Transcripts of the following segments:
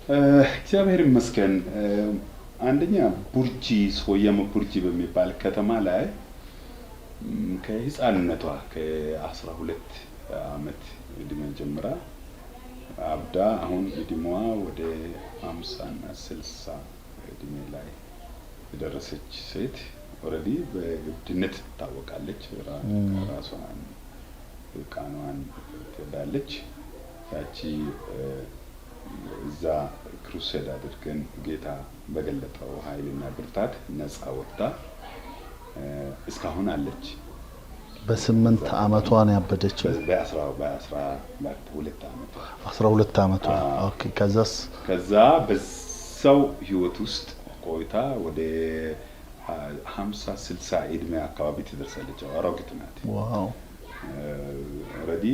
እግዚአብሔር ይመስገን። አንደኛ ቡርጂ ሶየም ቡርጂ በሚባል ከተማ ላይ ከህፃንነቷ ከ12 አመት እድሜ ጀምራ አብዳ አሁን እድሜዋ ወደ 50 እና 60 እድሜ ላይ የደረሰች ሴት ኦልሬዲ በእብድነት ትታወቃለች። ራሷን ቃኗን ትሄዳለች። ያቺ እዛ ክሩሴድ አድርገን ጌታ በገለጠው ኃይልና ብርታት ነፃ ወጥታ እስካሁን አለች። በ8 አመቷ ነው ያበደችው። በ12 አመቷ። ኦኬ። ከዛ በዛው ህይወት ውስጥ ቆይታ ወደ 50 60 እድሜ አካባቢ ትደርሳለች። አሮጊት ናት። ዋው። ኦልሬዲ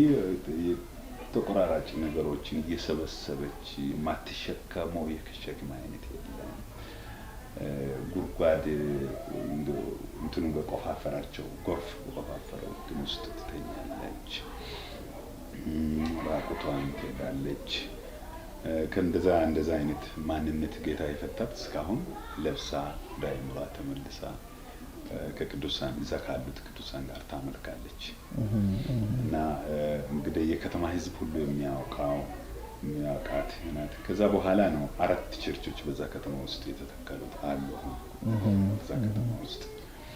ተቆራራጭ ነገሮችን እየሰበሰበች ማትሸከመው የሸክም አይነት የለም። ጉድጓድ እንትኑ በቆፋፈራቸው ጎርፍ በቆፋፈረው እንትን ውስጥ ትተኛለች። ራቁቷን ትሄዳለች። ከእንደዛ አይነት ማንነት ጌታ የፈታት እስካሁን ለብሳ ዳይምሯ ተመልሳ ከቅዱሳን እዛ ካሉት ቅዱሳን ጋር ታመልካለች። እና እንግዲህ የከተማ ህዝብ ሁሉ የሚያውቃት ናት። ከዛ በኋላ ነው 4 ቸርቾች በዛ ከተማ ውስጥ የተተከሉት አሉ። በዛ ከተማ ውስጥ